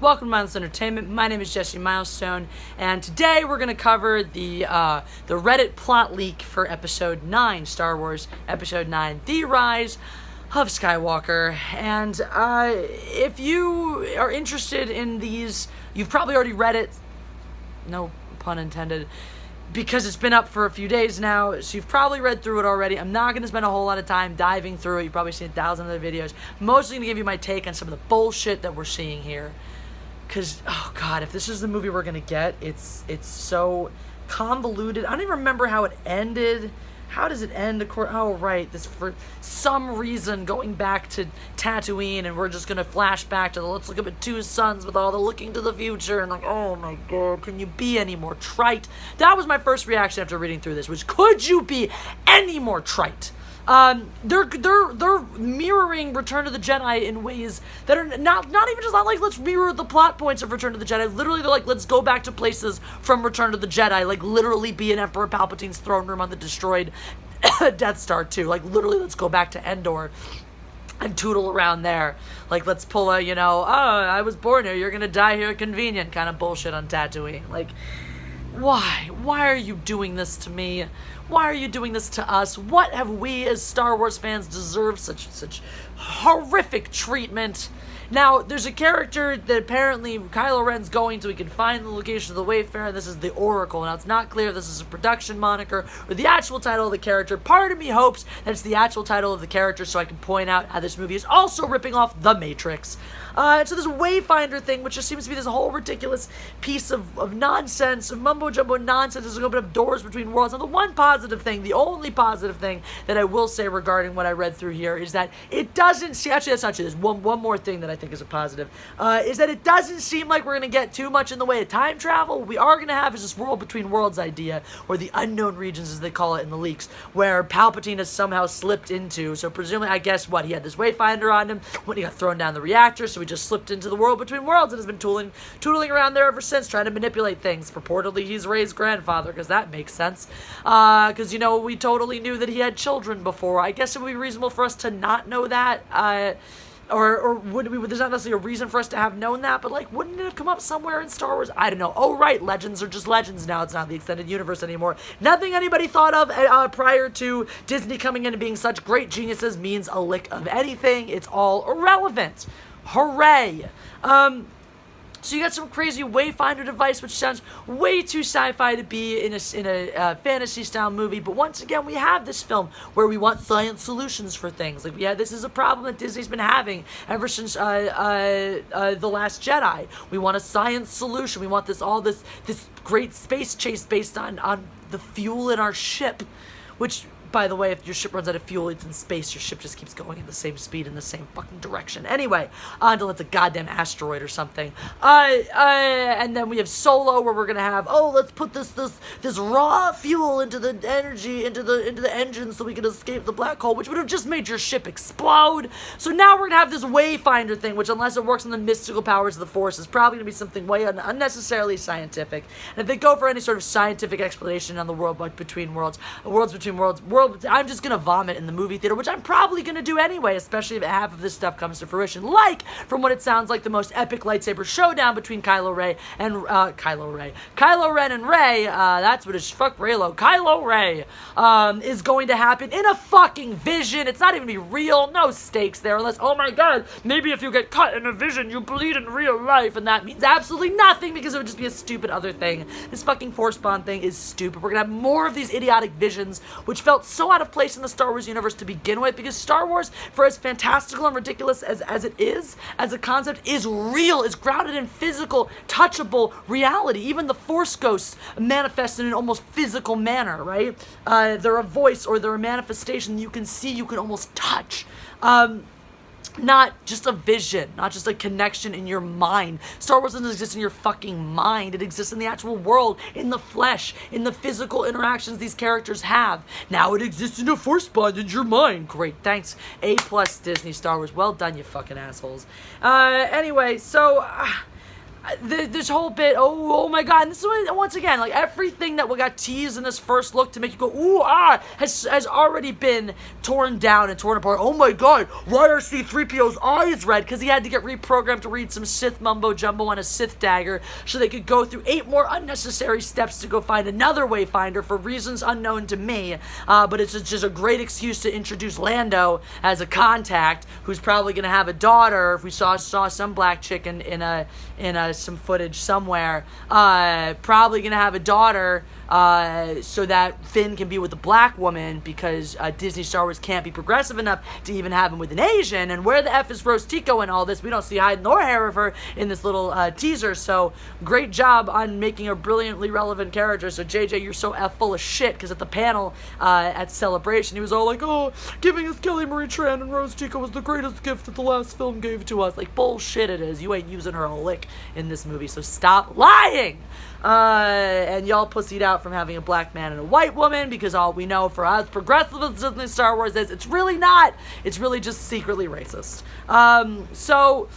Welcome to Mindless Entertainment. My name is Jesse Milestone, and today we're going to cover the Reddit plot leak for Episode 9, Star Wars Episode 9, The Rise of Skywalker. And if you are interested in these, you've probably already read it, no pun intended, because it's been up for a few days now, so you've probably read through it already. I'm not going to spend a whole lot of time diving through it. You've probably seen 1,000 other videos. I'm mostly going to give you my take on some of the bullshit that we're seeing here. Because, oh god, if this is the movie we're going to get, it's so convoluted. I don't even remember how it ended. How does it end? Oh, right, this for some reason going back to Tatooine, and we're just going to flash back to the let's look up at two suns with all the looking to the future, and like, oh my god, can you be any more trite? That was my first reaction after reading through this, which, could you be any more trite? They're mirroring Return of the Jedi in ways that are not even just like, let's mirror the plot points of Return of the Jedi. Literally, they're like, let's go back to places from Return of the Jedi. Like, literally be in Emperor Palpatine's throne room on the destroyed Death Star, too. Like, literally, let's go back to Endor and tootle around there. Like, let's pull a, I was born here, you're gonna die here, convenient kind of bullshit on Tatooine. Like, why? Why are you doing this to me? Why are you doing this to us? What have we as Star Wars fans deserved such horrific treatment? Now, there's a character that apparently Kylo Ren's going to. He can find the location of the Wayfarer, and this is the Oracle. Now, it's not clear if this is a production moniker or the actual title of the character. Part of me hopes that it's the actual title of the character so I can point out how this movie is also ripping off The Matrix. So this Wayfinder thing, which just seems to be this whole ridiculous piece of nonsense, of mumbo-jumbo nonsense, is going to open up doors between worlds. Now, the one positive thing, the only positive thing that I will say regarding what I read through here is that it doesn't see, actually, that's not true. There's one more thing that I think is a positive, is that it doesn't seem like we're going to get too much in the way of time travel. What we are going to have is this world between worlds idea, or the unknown regions, as they call it in the leaks, where Palpatine has somehow slipped into. So presumably, I guess, he had this Wayfinder on him when he got thrown down the reactor, so he just slipped into the world between worlds and has been tootling around there ever since, trying to manipulate things. Purportedly, he's Rey's grandfather, because that makes sense. Because, we totally knew that he had children before. I guess it would be reasonable for us to not know that. Or would we? There's not necessarily a reason for us to have known that, but like, wouldn't it have come up somewhere in Star Wars? I don't know. Oh, right, legends are just legends now. It's not the extended universe anymore. Nothing anybody thought of prior to Disney coming in and being such great geniuses means a lick of anything. It's all irrelevant. Hooray! So you got some crazy Wayfinder device, which sounds way too sci-fi to be in a fantasy-style movie. But once again, we have this film where we want science solutions for things. Like, this is a problem that Disney's been having ever since The Last Jedi. We want a science solution. We want this great space chase based on the fuel in our ship, which, by the way, if your ship runs out of fuel, it's in space, your ship just keeps going at the same speed in the same fucking direction. Anyway, until it's a goddamn asteroid or something. And then we have Solo, where we're gonna have, let's put this raw fuel into the energy, into the engine so we can escape the black hole, which would have just made your ship explode. So now we're gonna have this Wayfinder thing, which, unless it works on the mystical powers of the Force, is probably gonna be something way unnecessarily scientific. And if they go for any sort of scientific explanation on the worlds between worlds, I'm just gonna vomit in the movie theater, which I'm probably gonna do anyway, especially if half of this stuff comes to fruition. Like, from what it sounds like, the most epic lightsaber showdown between Kylo Ren and Rey. That's what it's fuck Reylo. Kylo Ren is going to happen in a fucking vision. It's not even gonna be real. No stakes there, unless, oh my god, maybe if you get cut in a vision, you bleed in real life, and that means absolutely nothing because it would just be a stupid other thing. This fucking Force Bond thing is stupid. We're gonna have more of these idiotic visions, which felt so out of place in the Star Wars universe to begin with, because Star Wars, for as fantastical and ridiculous as it is, as a concept, is real, is grounded in physical, touchable reality. Even the Force ghosts manifest in an almost physical manner, right? They're a voice, or they're a manifestation you can see, you can almost touch. Not just a vision, not just a connection in your mind. Star Wars doesn't exist in your fucking mind. It exists in the actual world, in the flesh, in the physical interactions these characters have. Now it exists in a Force bond in your mind. Great, thanks. A+ Disney Star Wars. Well done, you fucking assholes. Anyway, so this whole bit, oh my god, and this is once again, like, everything that we got teased in this first look to make you go, ooh, has already been torn down and torn apart. Oh my god, why are C-3PO's eyes red? Because he had to get reprogrammed to read some Sith mumbo-jumbo on a Sith dagger, so they could go through 8 more unnecessary steps to go find another Wayfinder for reasons unknown to me, but it's just a great excuse to introduce Lando as a contact, who's probably going to have a daughter, if we saw some black chick in some footage somewhere, probably gonna have a daughter, so that Finn can be with a black woman, because Disney Star Wars can't be progressive enough to even have him with an Asian. And where the F is Rose Tico in all this? We don't see hide nor hair of her in this little teaser, so great job on making a brilliantly relevant character. So JJ, you're so F full of shit, because at the panel at Celebration, he was all like, oh, giving us Kelly Marie Tran and Rose Tico was the greatest gift that the last film gave to us. Like, bullshit it is. You ain't using her a lick in this movie, so stop lying. And y'all pussied out from having a black man and a white woman, because all we know for us progressive as Disney Star Wars is, it's really not. It's really just secretly racist. So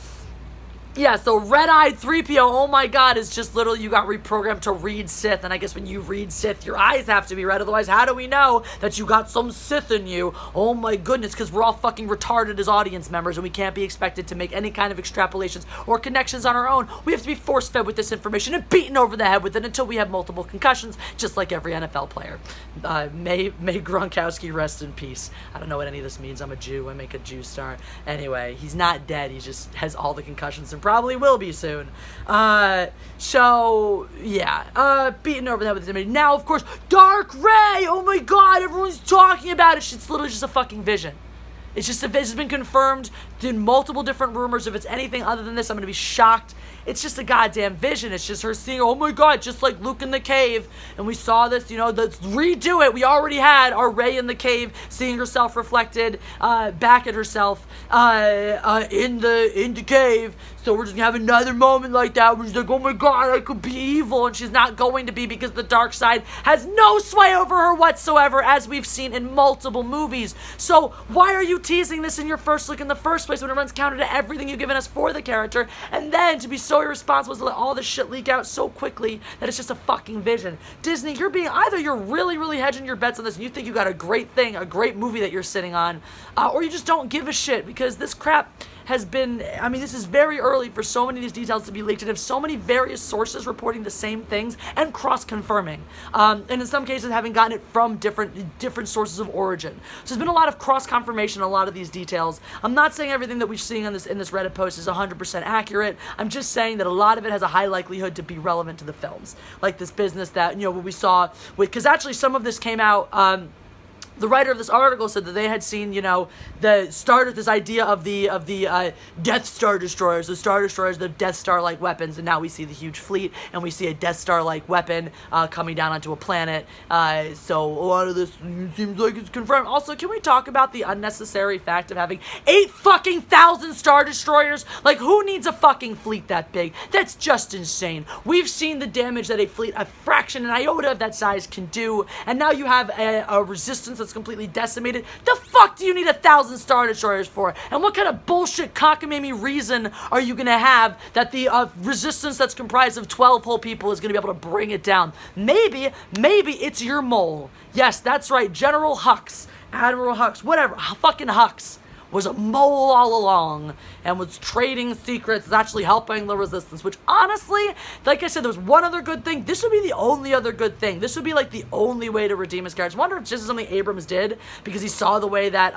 red-eyed 3PO, oh my god, is just literally you got reprogrammed to read Sith, and I guess when you read Sith, your eyes have to be red, otherwise how do we know that you got some Sith in you? Oh my goodness, because we're all fucking retarded as audience members, and we can't be expected to make any kind of extrapolations or connections on our own. We have to be force-fed with this information and beaten over the head with it until we have multiple concussions, just like every NFL player. May Gronkowski rest in peace. I don't know what any of this means. I'm a Jew. I make a Jew star. Anyway, he's not dead. He just has all the concussions and probably will be soon. Beaten over the head with this image. Now, of course, Dark Ray! Oh my god, everyone's talking about it. It's literally just a fucking vision. It's been confirmed in multiple different rumors. If it's anything other than this, I'm gonna be shocked. It's just a goddamn vision. It's just her seeing, oh my god, just like Luke in the cave. And we saw this, let's redo it. We already had our Rey in the cave, seeing herself reflected back at herself in the cave. So we're just gonna have another moment like that where she's like, oh my god, I could be evil. And she's not going to be, because the dark side has no sway over her whatsoever, as we've seen in multiple movies. So why are you teasing this in your first look in the first place when it runs counter to everything you've given us for the character? And then to be so irresponsible to let all this shit leak out so quickly that it's just a fucking vision. Disney, you're really, really hedging your bets on this, and you think you got a great thing, a great movie that you're sitting on, or you just don't give a shit, because this crap has been, this is very early for so many of these details to be leaked, and have so many various sources reporting the same things and cross-confirming, and in some cases having gotten it from different sources of origin. So there's been a lot of cross-confirmation on a lot of these details. I'm not saying everything that we're seeing in this Reddit post is 100% accurate. I'm just saying that a lot of it has a high likelihood to be relevant to the films, like this business that, what we saw with, because actually some of this came out, the writer of this article said that they had seen, the start of this idea of the Death Star destroyers, the Death Star-like weapons, and now we see the huge fleet, and we see a Death Star-like weapon coming down onto a planet. So a lot of this seems like it's confirmed. Also, can we talk about the unnecessary fact of having 8,000 Star Destroyers? Like, who needs a fucking fleet that big? That's just insane. We've seen the damage that a fleet, a fraction, an iota of that size can do, and now you have a resistance that's completely decimated. The fuck do you need 1,000 Star Destroyers for? And what kind of bullshit cockamamie reason are you gonna have that the resistance that's comprised of 12 whole people is gonna be able to bring it down? Maybe it's your mole. Yes, that's right, General Hux, Admiral Hux, whatever, fucking Hux was a mole all along and was trading secrets, actually helping the resistance, which honestly, like I said, there was one other good thing. This would be the only other good thing. This would be like the only way to redeem his character. I wonder if this is something Abrams did, because he saw the way that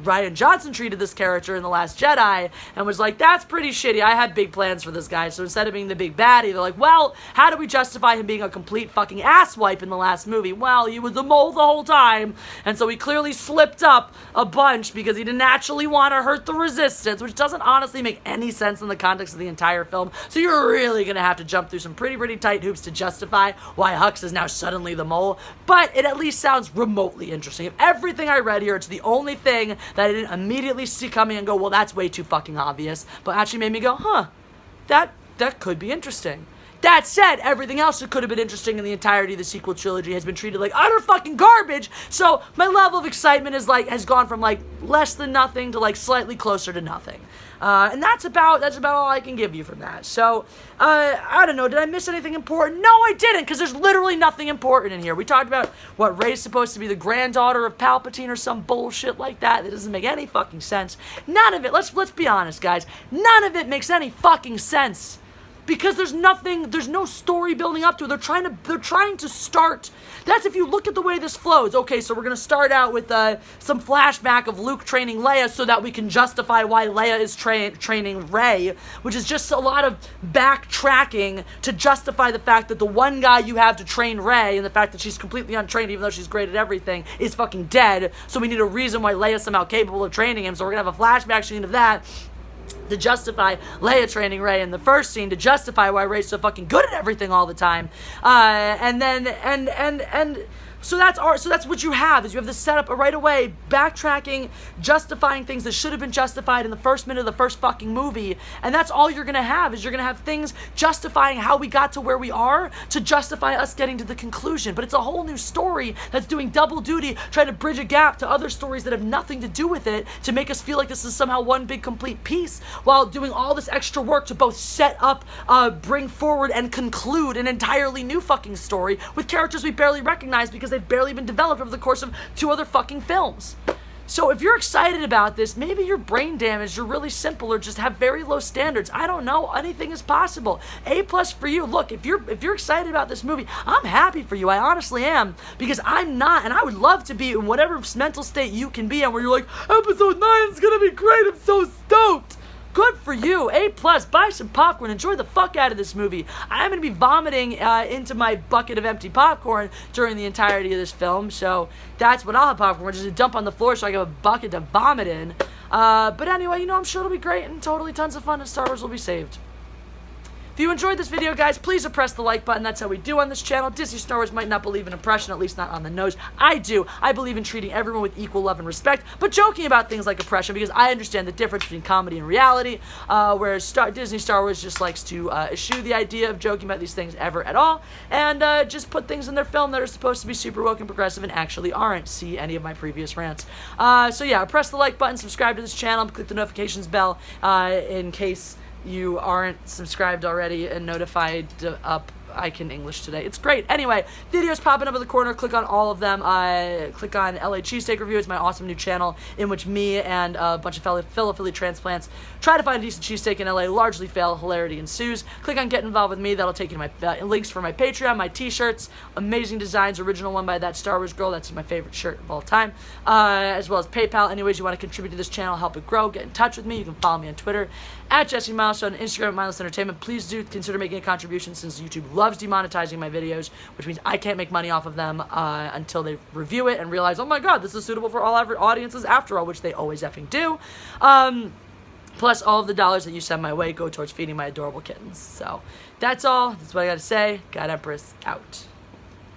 Rian Johnson treated this character in The Last Jedi and was like, that's pretty shitty. I had big plans for this guy. So instead of being the big baddie, they're like, well, how do we justify him being a complete fucking asswipe in the last movie? Well, he was a mole the whole time, and so he clearly slipped up a bunch because he didn't actually want to hurt the resistance, which doesn't honestly make any sense in the context of the entire film. So you're really gonna have to jump through some pretty tight hoops to justify why Hux is now suddenly the mole, but it at least sounds remotely interesting. If everything I read here, it's the only thing that I didn't immediately see coming and go, well, that's way too fucking obvious, but actually made me go, huh, that could be interesting. That said, everything else that could have been interesting in the entirety of the sequel trilogy has been treated like utter fucking garbage. So my level of excitement is has gone from less than nothing to slightly closer to nothing. And that's about all I can give you from that. So, I don't know, did I miss anything important? No, I didn't, because there's literally nothing important in here. We talked about what Rey's supposed to be the granddaughter of Palpatine or some bullshit like that. That doesn't make any fucking sense. None of it, let's be honest, guys. None of it makes any fucking sense. Because there's no story building up to it. They're trying to start. That's if you look at the way this flows. Okay, so we're gonna start out with some flashback of Luke training Leia so that we can justify why Leia is training Rey, which is just a lot of backtracking to justify the fact that the one guy you have to train Rey and the fact that she's completely untrained, even though she's great at everything, is fucking dead. So we need a reason why Leia's somehow capable of training him. So we're gonna have a flashback scene of that to justify Leia training Rey in the first scene, to justify why Rey's so fucking good at everything all the time, so that's what you have, is you have this setup right away, backtracking, justifying things that should have been justified in the first minute of the first fucking movie, and that's all you're gonna have, is you're gonna have things justifying how we got to where we are to justify us getting to the conclusion. But it's a whole new story that's doing double duty, trying to bridge a gap to other stories that have nothing to do with it, to make us feel like this is somehow one big complete piece, while doing all this extra work to both set up, bring forward, and conclude an entirely new fucking story with characters we barely recognize because they've barely been developed over the course of 2 other fucking films. So if you're excited about this, maybe you're brain damaged, you're really simple, or just have very low standards. I don't know. Anything is possible. A+ for you. Look, if you're excited about this movie, I'm happy for you. I honestly am, because I'm not, and I would love to be in whatever mental state you can be in, where you're like, episode 9 is gonna be great. I'm so stoked. Good for you. A+. Buy some popcorn. Enjoy the fuck out of this movie. I'm going to be vomiting into my bucket of empty popcorn during the entirety of this film. So that's what I'll have popcorn, just to dump on the floor so I have a bucket to vomit in. But anyway, I'm sure it'll be great and totally tons of fun, and Star Wars will be saved. If you enjoyed this video, guys, please press the like button. That's how we do on this channel. Disney Star Wars might not believe in oppression, at least not on the nose. I do. I believe in treating everyone with equal love and respect, but joking about things like oppression, because I understand the difference between comedy and reality, whereas Disney Star Wars just likes to eschew the idea of joking about these things ever at all, and just put things in their film that are supposed to be super woke and progressive and actually aren't. See any of my previous rants. So yeah, press the like button, subscribe to this channel, click the notifications bell in case you aren't subscribed already and notified up. I can English today. It's great. Anyway, videos popping up in the corner. Click on all of them. Click on LA Cheesesteak Review. It's my awesome new channel in which me and a bunch of fellow Philly transplants try to find a decent cheesesteak in LA, largely fail. Hilarity ensues. Click on Get Involved with Me. That'll take you to my links for my Patreon, my t-shirts, amazing designs, original one by that Star Wars girl. That's my favorite shirt of all time. As well as PayPal. Anyways, you want to contribute to this channel, help it grow, get in touch with me. You can follow me on Twitter at Jesse Miles, on Instagram at Mindless Entertainment. Please do consider making a contribution, since YouTube loves demonetizing my videos, which means I can't make money off of them until they review it and realize, oh my god, this is suitable for all audiences after all, which they always effing do. Plus, all of the dollars that you send my way go towards feeding my adorable kittens. So, that's all. That's what I gotta say. God Empress, out.